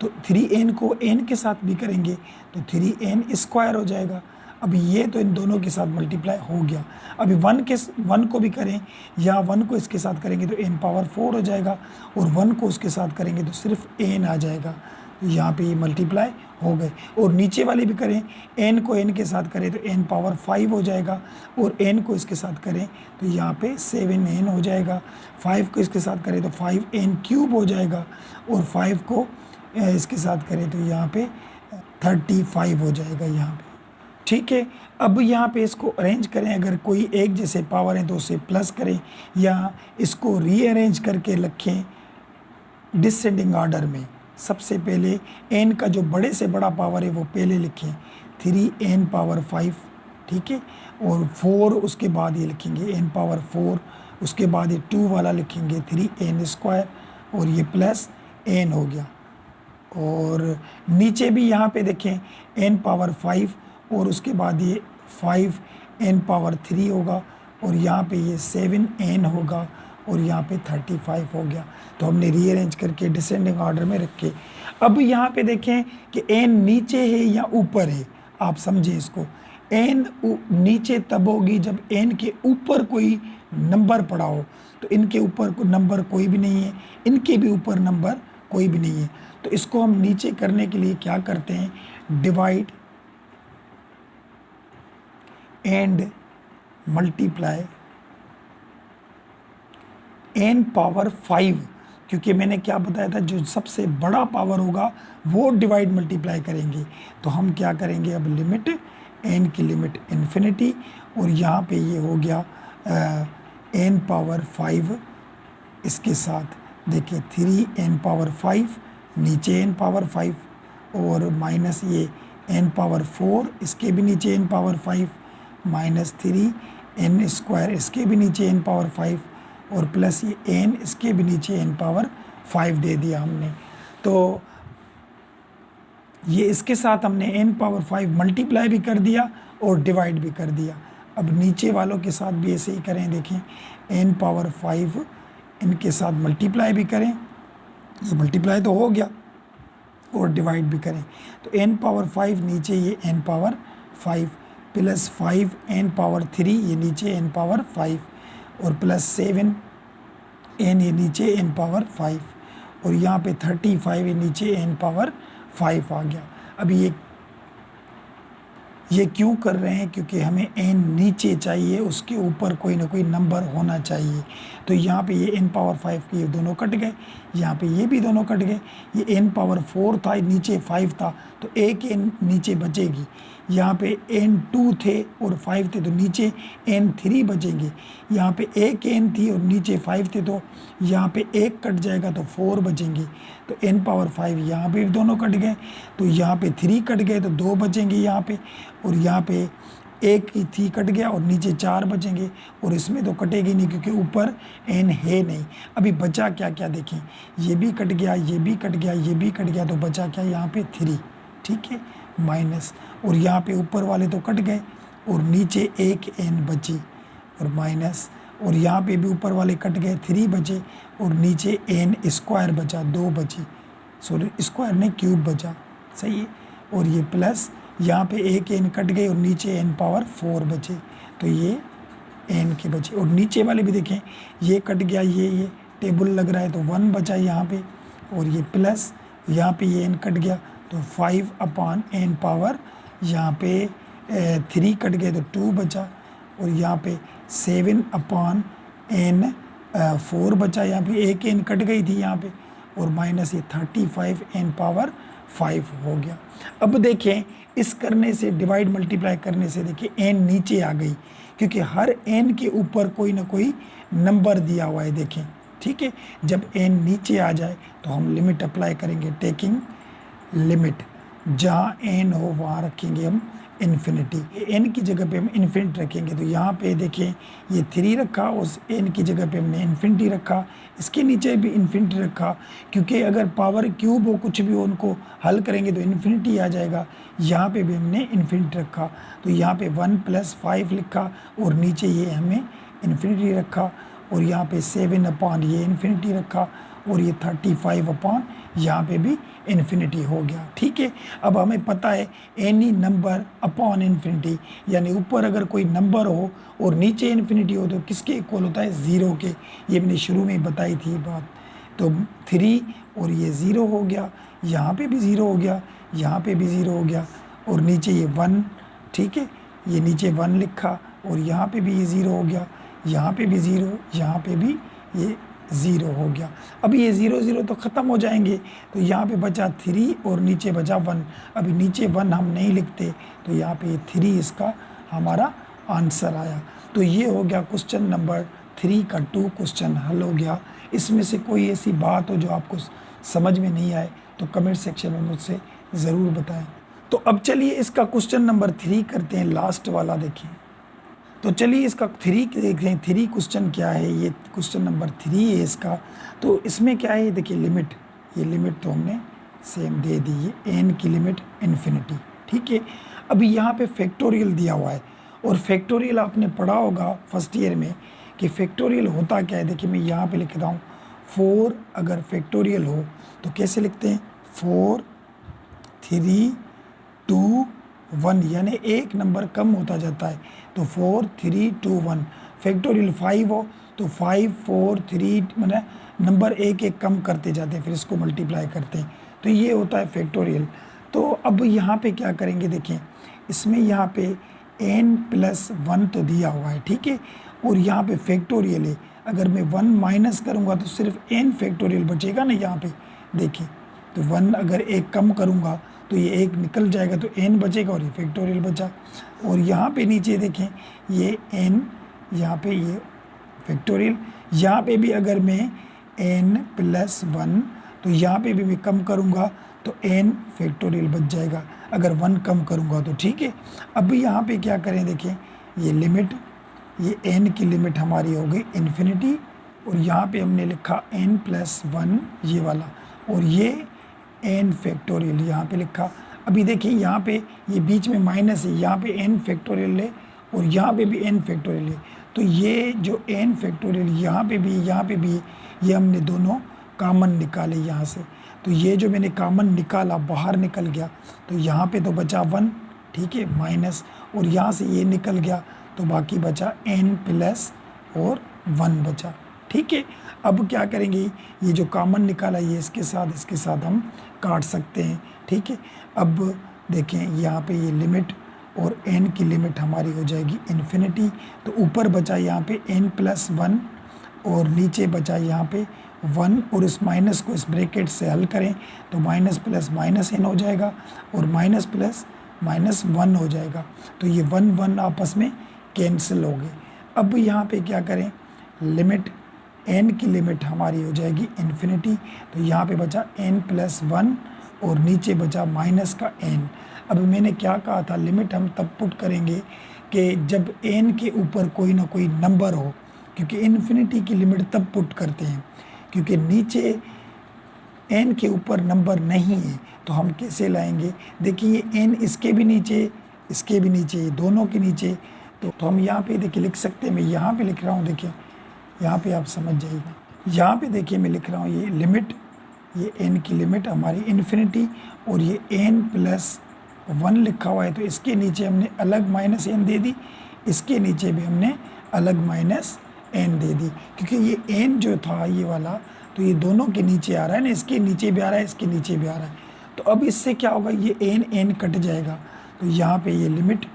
तो 3n को n के साथ भी करेंगे तो 3n² हो जाएगा। अभी ये तो इन दोनों के साथ मल्टीप्लाई हो गया। अभी 1 को भी करें या 1 को इसके साथ करेंगे तो n⁻4 हो जाएगा, और 1 को उसके साथ करेंगे तो सिर्फ n आ जाएगा। तो यहाँ पे ये मल्टीप्लाई हो गए। और नीचे वाले भी करें, n को n के साथ करें तो n⁻5 हो जाएगा, और n को इसके साथ करें तो यहाँ पे 7n हो जाएगा। 5 को इसके साथ करें तो 5n³ हो जाएगा, और 5 को इसके साथ करें तो यहाँ पे 35 हो जाएगा यहाँ पे, ठीक है। अब यहाँ पे इसको अरेंज करें, अगर कोई एक जैसे पावर है तो उसे प्लस करें या इसको रीअरेंज करके रखें डिसेंडिंग ऑर्डर में। सबसे पहले n का जो बड़े से बड़ा पावर है वो पहले लिखें 3n⁻5, ठीक है, और 4 उसके बाद ये लिखेंगे n⁻4, उसके बाद ये 2 वाला लिखेंगे 3n², और ये प्लस n हो गया। और नीचे भी यहाँ पे देखें n⁻5 और उसके बाद ये 5n⁻3 होगा, और यहाँ पे ये 7n होगा, और यहाँ पे 35 हो गया। तो हमने रीअरेंज करके डिसेंडिंग ऑर्डर में रखे। अब यहाँ पे देखें कि n नीचे है या ऊपर है, आप समझें इसको। n नीचे तब होगी जब n के ऊपर कोई नंबर पड़ा हो, तो इनके ऊपर नंबर कोई भी नहीं है, इनके भी ऊपर नंबर कोई भी नहीं है। तो इसको हम नीचे करने के लिए क्या करते हैं, डिवाइड एंड मल्टीप्लाई n⁻5, क्योंकि मैंने क्या बताया था जो सबसे बड़ा पावर होगा वो डिवाइड मल्टीप्लाई करेंगे। तो हम क्या करेंगे, अब लिमिट n की लिमिट इन्फिनिटी, और यहाँ पे ये हो गया n⁻5 इसके साथ देखिए 3n⁻5 नीचे n⁻5, और माइनस ये n⁻4 इसके भी नीचे n⁻5, माइनस 3n² इसके भी नीचे n⁻5, और प्लस ये n इसके भी नीचे n⁻5 दे दिया हमने। तो ये इसके साथ हमने n⁻5 मल्टीप्लाई भी कर दिया और डिवाइड भी कर दिया। अब नीचे वालों के साथ भी ऐसे ही करें, देखें n⁻5 इनके साथ मल्टीप्लाई भी करें, ये मल्टीप्लाई तो हो गया, और डिवाइड भी करें। तो n⁻5 नीचे ये n⁻5 प्लस 5n⁻3 ये नीचे n⁻5, और प्लस 7n ये नीचे n⁻5, और यहाँ पे 35 ये नीचे n⁻5 आ गया। अभी ये क्यों कर रहे हैं, क्योंकि हमें n नीचे चाहिए, उसके ऊपर कोई ना कोई नंबर होना चाहिए। तो यहाँ पे ये n⁻5 के ये दोनों कट गए, यहाँ पे ये भी दोनों कट गए। ये n⁻4 था, नीचे 5 था, तो एक n नीचे बचेगी। यहाँ पे n2 थे और 5 थे, तो नीचे n3 बचेंगे। यहाँ पे एक n थी और नीचे 5 थे, तो यहाँ पे एक कट जाएगा तो 4 बचेंगे। तो n⁻5 यहाँ पे भी दोनों कट गए, तो यहाँ पे 3 कट गए तो 2 बचेंगे यहाँ पे, और यहाँ पे एक ही थी कट गया और नीचे 4 बचेंगे, और इसमें तो कटेगी नहीं क्योंकि ऊपर n है नहीं। अभी बचा क्या क्या देखें, ये भी कट गया, ये भी कट गया, ये भी कट गया, तो बचा क्या यहाँ पे 3, ठीक है, माइनस, और यहाँ पे ऊपर वाले तो कट गए और नीचे एक n बची और माइनस, और यहाँ पे भी ऊपर वाले कट गए, 3 बचे, और नीचे n² बचा, 2 बची, सॉरी स्क्वायर नहीं क्यूब बचा, सही है। और ये प्लस यहाँ पे एक एन कट गए और नीचे एन पावर 4 बचे, तो ये एन के बचे। और नीचे वाले भी देखें, ये कट गया, ये टेबल लग रहा है तो 1 बचा यहाँ पे, और ये प्लस यहाँ पे ये एन कट गया तो 5 अपान एन पावर यहाँ पे 3 कट गए तो 2 बचा, और यहाँ पे 7 अपान एन 4 बचा, यहाँ पे एक एन कट गई थी यहाँ पे, और माइनस ये 35 एन पावर 5 हो गया। अब देखें इस करने से, डिवाइड मल्टीप्लाई करने से देखिए एन नीचे आ गई, क्योंकि हर एन के ऊपर कोई ना कोई नंबर दिया हुआ है। देखें ठीक है, जब एन नीचे आ जाए तो हम लिमिट अप्लाई करेंगे, टेकिंग लिमिट, जहाँ एन हो वहाँ रखेंगे हम इन्फिनिटी। एन की जगह पे हम इन्फिनिटी रखेंगे, तो यहाँ पे देखें ये 3 रखा, उस एन की जगह पे हमने इन्फिनिटी रखा, इसके नीचे भी इन्फिनिटी रखा, क्योंकि अगर पावर क्यूब हो कुछ भी हो उनको हल करेंगे तो इन्फिनिटी आ जाएगा। यहाँ पे भी हमने इन्फिनिटी रखा, तो यहाँ पे 1 + 5 लिखा, और नीचे ये हमें इन्फिनिटी रखा, और यहाँ पे 7 अपान ये इन्फिनिटी रखा, और ये 35 अपान यहाँ पे भी इन्फिनिटी हो गया। ठीक है, अब हमें पता है एनी नंबर अपॉन इन्फिनिटी, यानी ऊपर अगर कोई नंबर हो और नीचे इन्फिनिटी हो तो किसके इक्वल होता है, 0 के। ये मैंने शुरू में बताई थी बात। तो 3 और ये 0 हो गया, यहाँ पे भी 0 हो गया, यहाँ पे भी 0 हो गया, और नीचे ये 1, ठीक है, ये नीचे 1 लिखा, और यहाँ पे भी ये 0 हो गया, यहाँ पे भी 0, यहाँ पे भी ये 0 हो गया। अब ये 0 0 तो ख़त्म हो जाएंगे, तो यहाँ पे बचा 3 और नीचे बचा 1। अभी नीचे 1 हम नहीं लिखते, तो यहाँ पे 3 इसका हमारा आंसर आया। तो ये हो गया क्वेश्चन नंबर 3 का 2 क्वेश्चन हल हो गया। इसमें से कोई ऐसी बात हो जो आपको समझ में नहीं आए तो कमेंट सेक्शन में मुझसे ज़रूर बताएं। तो अब चलिए इसका क्वेश्चन नंबर 3 करते हैं, लास्ट वाला देखिए। तो चलिए इसका 3 देखें, 3 क्वेश्चन क्या है, ये क्वेश्चन नंबर 3 है इसका। तो इसमें क्या है, देखिए लिमिट, ये लिमिट तो हमने सेम दे दी है, एन की लिमिट इन्फिनिटी। ठीक है, अभी यहाँ पे फैक्टोरियल दिया हुआ है, और फैक्टोरियल आपने पढ़ा होगा फर्स्ट ईयर में कि फैक्टोरियल होता क्या है। देखिए मैं यहाँ पे लिखता हूँ 4, अगर फैक्टोरियल हो तो कैसे लिखते हैं, 4 3 2 1, यानी एक नंबर कम होता जाता है, तो 4 3 2 1। फैक्टोरियल 5 हो तो 5 4 3, मैंने नंबर एक एक कम करते जाते हैं, फिर इसको मल्टीप्लाई करते हैं, तो ये होता है फैक्टोरियल। तो अब यहाँ पे क्या करेंगे, देखें इसमें यहाँ पे n + 1 तो दिया हुआ है, ठीक है, और यहाँ पे फैक्टोरियल है। अगर मैं 1 माइनस करूँगा तो सिर्फ n फैक्टोरियल बचेगा ना, यहाँ पे देखिए, तो 1 अगर एक कम करूँगा तो ये एक निकल जाएगा, तो n बचेगा, और ये फैक्टोरियल बचा। और यहाँ पे नीचे देखें ये n, यहाँ पे ये फैक्टोरियल, यहाँ पे भी अगर मैं n + 1, तो यहाँ पे भी मैं कम करूँगा तो n फैक्टोरियल बच जाएगा, अगर 1 कम करूँगा तो। ठीक है, अब यहाँ पे क्या करें, देखें ये लिमिट, ये n की लिमिट हमारी हो गई इन्फिनिटी, और यहाँ पे हमने लिखा n + 1 ये वाला, और ये n फैक्टोरियल यहाँ पे लिखा। अभी देखिए यहाँ पे ये बीच में माइनस है, यहाँ पे n फैक्टोरियल है और यहाँ पे भी n फैक्टोरियल है, तो ये जो n फैक्टोरियल यहाँ पे भी ये हमने दोनों कॉमन निकाले यहाँ से। तो ये जो मैंने कॉमन निकाला बाहर निकल गया, तो यहाँ पे तो बचा 1, ठीक है, माइनस, और यहाँ से ये निकल गया तो बाकी बचा n + और 1 बचा। ठीक है, अब क्या करेंगे, ये जो कॉमन निकाला ये इसके साथ हम काट सकते हैं। ठीक है, अब देखें यहाँ पे ये लिमिट और n की लिमिट हमारी हो जाएगी इन्फिनिटी, तो ऊपर बचा यहाँ पे n + 1 और नीचे बचा यहाँ पे 1, और इस माइनस को इस ब्रैकेट से हल करें तो माइनस प्लस माइनस n हो जाएगा और माइनस प्लस माइनस 1 हो जाएगा, तो ये 1 1 आपस में कैंसिल हो गए। अब यहाँ पे क्या करें, लिमिट n की लिमिट हमारी हो जाएगी इन्फिनिटी, तो यहाँ पे बचा n + 1 और नीचे बचा माइनस का n। अब मैंने क्या कहा था, लिमिट हम तब पुट करेंगे कि जब n के ऊपर कोई ना कोई नंबर हो, क्योंकि इन्फिनिटी की लिमिट तब पुट करते हैं क्योंकि नीचे n के ऊपर नंबर नहीं है, तो हम कैसे लाएंगे। देखिए n इसके भी नीचे दोनों के नीचे, तो हम यहाँ पे देखिए लिख सकते हैं। मैं यहाँ पे लिख रहा हूँ, देखिए यहाँ पे आप समझ जाइएगा। यहाँ पे देखिए मैं लिख रहा हूँ ये लिमिट ये n की लिमिट हमारी इन्फिनिटी, और ये n+1 लिखा हुआ है तो इसके नीचे हमने अलग -n दे दी, इसके नीचे भी हमने अलग -n दे दी, क्योंकि ये n जो था ये वाला तो ये दोनों के नीचे आ रहा है ना, इसके नीचे भी आ रहा है, इसके नीचे भी आ रहा है। तो अब इससे क्या होगा, ये n कट जाएगा, तो यहाँ पे ये लिमिट,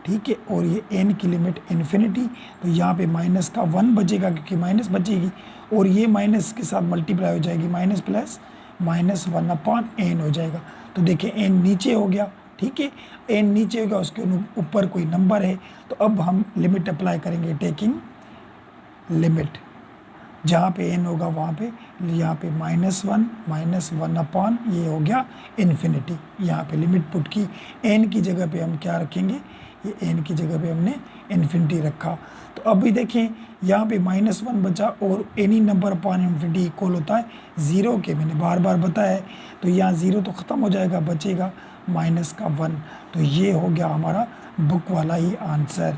ठीक है, और ये n की लिमिट इन्फिनिटी, तो यहाँ पे -1 बचेगा क्योंकि माइनस बचेगी, और ये माइनस के साथ मल्टीप्लाई हो जाएगी, माइनस प्लस -1/n हो जाएगा। तो देखिए n नीचे हो गया, ठीक है, n नीचे हो गया, उसके ऊपर कोई नंबर है, तो अब हम लिमिट अप्लाई करेंगे, टेकिंग लिमिट, जहाँ पे n होगा वहाँ पे, यहाँ पे -1 ये हो गया इन्फिनिटी, यहाँ पे लिमिट पुट की, n की जगह पे हम क्या रखेंगे, ये n की जगह पे हमने इन्फिनिटी रखा। तो अभी देखें यहाँ पे -1 बचा, और any number upon infinity equal होता है 0 के, मैंने बार बार बताया है, तो यहाँ 0 तो ख़त्म हो जाएगा, बचेगा -1, तो ये हो गया हमारा बुक वाला ही आंसर।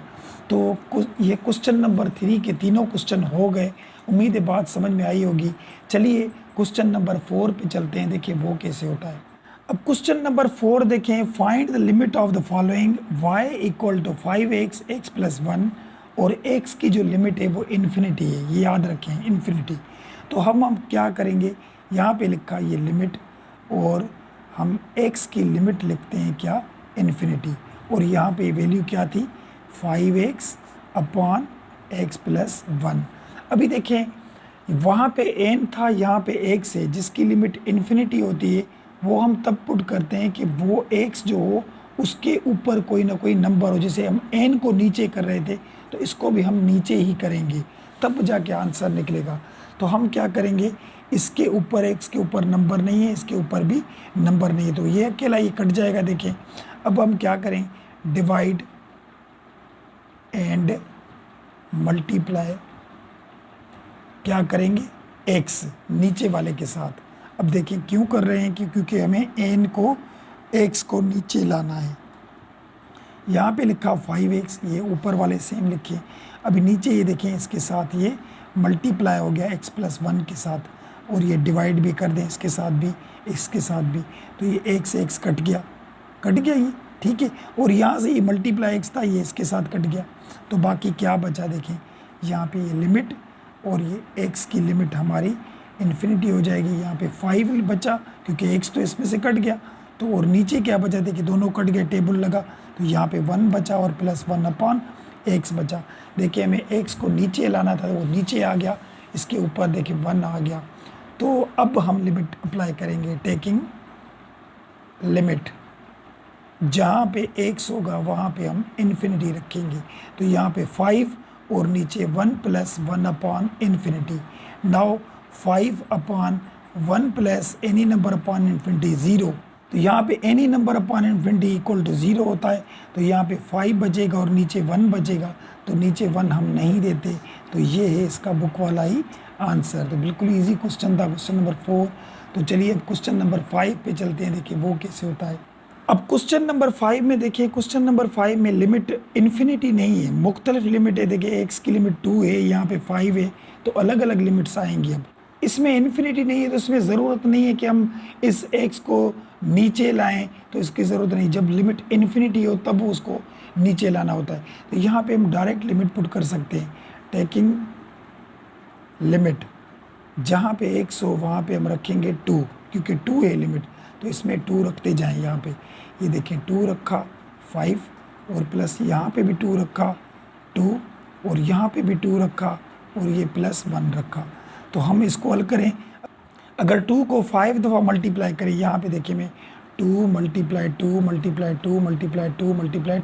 तो ये क्वेश्चन नंबर 3 के तीनों क्वेश्चन हो गए, उम्मीद है बात समझ में आई होगी। चलिए क्वेश्चन नंबर 4 पे चलते हैं, देखिए वो कैसे होता है। अब क्वेश्चन नंबर 4 देखें, find the limit of the following y = 5x x + 1, और x की जो लिमिट है वो इन्फिनिटी है, ये याद रखें इन्फिनिटी। तो हम क्या करेंगे, यहाँ पे लिखा ये लिमिट, और हम x की लिमिट लिखते हैं क्या, इन्फिनिटी, और यहाँ पे वैल्यू क्या थी, 5x / x + 1। अभी देखें वहाँ पे n था, यहाँ पे x है, जिसकी लिमिट इन्फिनिटी होती है वो हम तब पुट करते हैं कि वो x जो हो उसके ऊपर कोई ना कोई नंबर हो, जैसे हम n को नीचे कर रहे थे तो इसको भी हम नीचे ही करेंगे, तब जाके आंसर निकलेगा। तो हम क्या करेंगे, इसके ऊपर x के ऊपर नंबर नहीं है, इसके ऊपर भी नंबर नहीं है, तो ये अकेला ये कट जाएगा। देखें अब हम क्या करें, डिवाइड एंड मल्टीप्लाई क्या करेंगे, x नीचे वाले के साथ। अब देखिए क्यों कर रहे हैं, क्योंकि हमें n को x को नीचे लाना है। यहाँ पे लिखा 5x, ये ऊपर वाले सेम लिखे, अभी नीचे ये देखें इसके साथ ये मल्टीप्लाई हो गया x + 1 के साथ, और ये डिवाइड भी कर दें इसके साथ भी, इसके साथ भी, तो ये x कट गया ये, ठीक है, और यहाँ से ये मल्टीप्लाई x था, ये इसके साथ कट गया, तो बाकी क्या बचा, देखें यहाँ पे ये लिमिट, और ये x की लिमिट हमारी इन्फिनिटी हो जाएगी। यहाँ पे 5 बचा क्योंकि x तो इसमें से कट गया, तो और नीचे क्या बचा, देखिए दोनों कट गए, टेबल लगा, तो यहाँ पे 1 बचा और +1/x बचा। देखिए हमें x को नीचे लाना था, वो नीचे आ गया, इसके ऊपर देखिए 1 आ गया। तो अब हम लिमिट अप्लाई करेंगे, टेकिंग लिमिट, जहाँ पे x होगा वहाँ पे हम इन्फिनिटी रखेंगे, तो यहाँ पे 5 और नीचे 1 + 1/∞। Now 5/1 + any number upon infinity 0, तो यहाँ पे एनी नंबर अपॉन इन्फिनिटी = 0 होता है, तो यहाँ पे 5 बचेगा और नीचे 1 बचेगा, तो नीचे 1 हम नहीं देते, तो ये है इसका बुक वाला ही आंसर। तो बिल्कुल इजी क्वेश्चन था क्वेश्चन नंबर 4। तो चलिए अब क्वेश्चन नंबर 5 पे चलते हैं, देखिए वो कैसे होता है। अब क्वेश्चन नंबर 5 में देखिए, क्वेश्चन नंबर 5 में लिमिट इन्फिनिटी नहीं है, मुख्तलिफ लिमिट है। देखिए x की लिमिट 2 है, यहाँ पे 5 है, तो अलग अलग लिमिट्स आएंगी। अब इसमें इन्फिनिटी नहीं है, तो इसमें ज़रूरत नहीं है कि हम इस x को नीचे लाएं, तो इसकी ज़रूरत नहीं, जब लिमिट इन्फिनिटी हो तब उसको नीचे लाना होता है। तो यहाँ पे हम डायरेक्ट लिमिट पुट कर सकते हैं, टेकिंग लिमिट, जहाँ पे x हो वहाँ पे हम रखेंगे 2, क्योंकि 2 है लिमिट, तो इसमें 2 रखते जाएं। यहाँ पे ये देखें 2 रखा 5, और प्लस यहाँ पे भी 2 रखा 2, और यहाँ पे भी 2 रखा, और ये +1 रखा। तो हम इसको हल करें, अगर 2 को 5 दफ़ा मल्टीप्लाई करें, यहाँ पे देखिए मैं 2 × 2 × 2 × 2 ×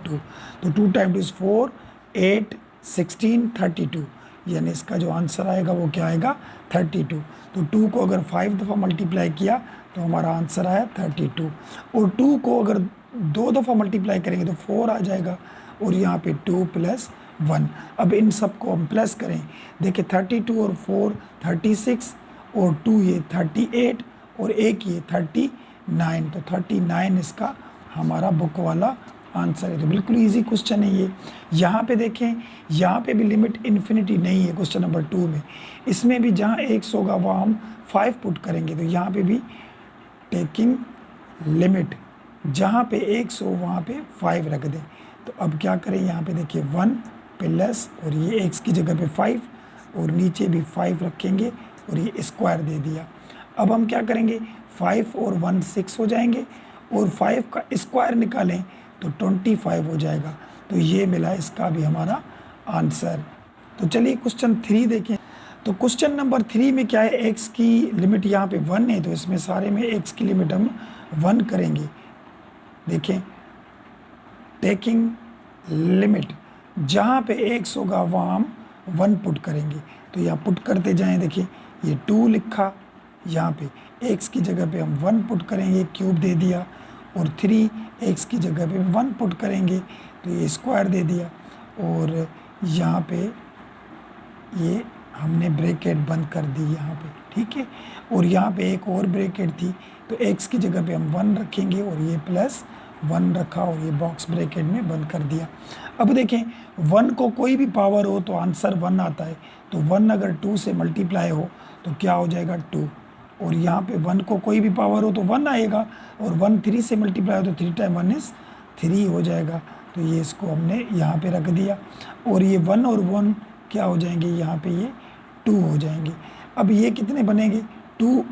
2, तो 2 × 2 = 4, 8, 16, 32, यानी इसका जो आंसर आएगा वो क्या आएगा, 32। तो 2 को अगर 5 दफ़ा मल्टीप्लाई किया तो हमारा आंसर आया 32, और 2 को अगर 2 दफ़ा मल्टीप्लाई करेंगे तो 4 आ जाएगा, और यहाँ पे 2 + 1। अब इन सब को हम प्लस करें, देखिए 32 और 4 36, और 2 ये 38, और 1 ये 39, तो 39 इसका हमारा बुक वाला आंसर है। तो बिल्कुल इजी क्वेश्चन है ये। यहाँ पे देखें, यहाँ पे भी लिमिट इन्फिनिटी नहीं है क्वेश्चन नंबर 2 में। इसमें भी जहाँ x होगा वहाँ हम 5 पुट करेंगे, तो यहाँ पे भी टेकिंग लिमिट जहाँ पे x हो वहाँ पे 5 रख दें। तो अब क्या करें, यहाँ पे देखिए 1 प्लस और ये x की जगह पे 5 और नीचे भी 5 रखेंगे और ये स्क्वायर दे दिया। अब हम क्या करेंगे, 5 और 1 6 हो जाएंगे और 5 का स्क्वायर निकालें तो 25 हो जाएगा। तो ये मिला इसका भी हमारा आंसर। तो चलिए क्वेश्चन 3 देखें। तो क्वेश्चन नंबर 3 में क्या है, x की लिमिट यहाँ पे 1 है, तो इसमें सारे में x की लिमिट हम 1 करेंगे। देखें, टेकिंग लिमिट जहाँ पे x होगा वहाँ हम 1 पुट करेंगे। तो यहाँ पुट करते जाएं, देखिए ये 2 लिखा, यहाँ पे x की जगह पे हम 1 पुट करेंगे, क्यूब दे दिया, और 3 x की जगह पे 1 पुट करेंगे तो ये स्क्वायर दे दिया, और यहाँ पे ये हमने ब्रैकेट बंद कर दी यहाँ पे, ठीक है। और यहाँ पे एक और ब्रैकेट थी, तो x की जगह पे हम 1 रखेंगे और ये प्लस 1 रखा और ये बॉक्स ब्रैकेट में बंद कर दिया। अब देखें, 1 को कोई भी पावर हो तो आंसर 1 आता है। तो 1 अगर 2 से मल्टीप्लाई हो तो क्या हो जाएगा, 2। और यहाँ पे 1 को कोई भी पावर हो तो 1 आएगा, और 1 3 से मल्टीप्लाई हो तो 3 टाइम 1 इज 3 हो जाएगा। तो ये इसको हमने यहाँ पे रख दिया, और ये 1 और 1 क्या हो जाएंगे, यहाँ पे ये 2 हो जाएंगे। अब ये कितने बनेंगे, 2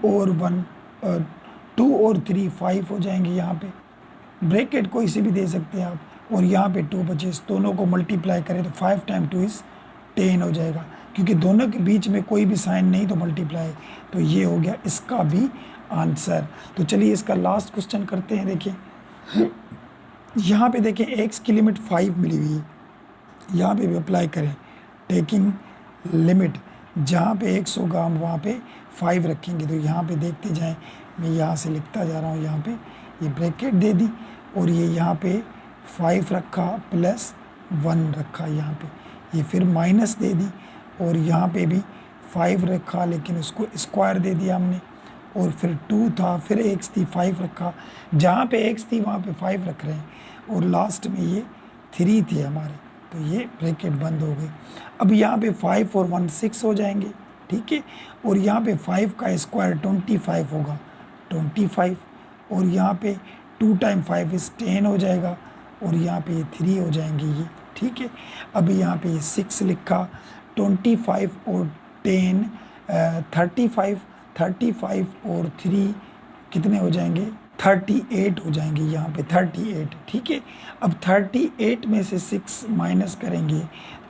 और 3 5 हो जाएंगे। यहाँ पे ब्रैकेट कोई से भी दे सकते हैं आप, और यहाँ पे 2 बचे, दोनों को मल्टीप्लाई करें तो 5 टाइम 2 इज 10 हो जाएगा, क्योंकि दोनों के बीच में कोई भी साइन नहीं तो मल्टीप्लाई। तो ये हो गया इसका भी आंसर। तो चलिए इसका लास्ट क्वेश्चन करते हैं। देखिए यहाँ पे देखें, x की लिमिट 5 मिली हुई है, यहाँ पे भी अप्लाई करें टेकिंग लिमिट जहाँ पे x होगा हम वहाँ पे 5 रखेंगे। तो यहाँ पे देखते जाएं, मैं यहाँ से लिखता जा रहा हूँ, यहाँ पे ये ब्रैकेट दे दी और ये यहाँ पे 5 रखा प्लस 1 रखा, यहाँ पे ये फिर माइनस दे दी, और यहाँ पे भी 5 रखा लेकिन उसको स्क्वायर दे दिया हमने, और फिर 2 था, फिर x थी, 5 रखा, जहाँ पे x थी वहाँ पे 5 रख रहे हैं, और लास्ट में ये 3 थी हमारे, तो ये ब्रैकेट बंद हो गई। अब यहाँ पे 5 और 1 6 हो जाएंगे, ठीक है। और यहाँ पे 5 का स्क्वायर 25 होगा, 25, और यहाँ पे 2 टाइम 5 इज 10 हो जाएगा, और यहाँ पे ये 3 हो जाएंगे ये, ठीक है। अब यहाँ पे ये 6 लिखा, 25 और 10 35 और 3 कितने हो जाएंगे, 38 हो जाएंगे, यहाँ पे 38, ठीक है। अब 38 में से 6 माइनस करेंगे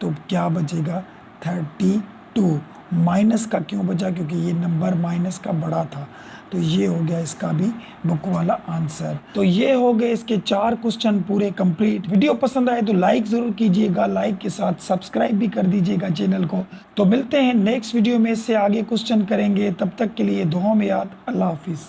तो क्या बचेगा, 32। माइनस का क्यों बचा, क्योंकि ये नंबर माइनस का बड़ा था। तो ये हो गया इसका भी बुक वाला आंसर। तो ये हो गए इसके 4 क्वेश्चन पूरे कंप्लीट। वीडियो पसंद आए तो लाइक ज़रूर कीजिएगा, लाइक के साथ सब्सक्राइब भी कर दीजिएगा चैनल को। तो मिलते हैं नेक्स्ट वीडियो में, इससे आगे क्वेश्चन करेंगे। तब तक के लिए दुआ में याद। अल्लाह हाफिज़।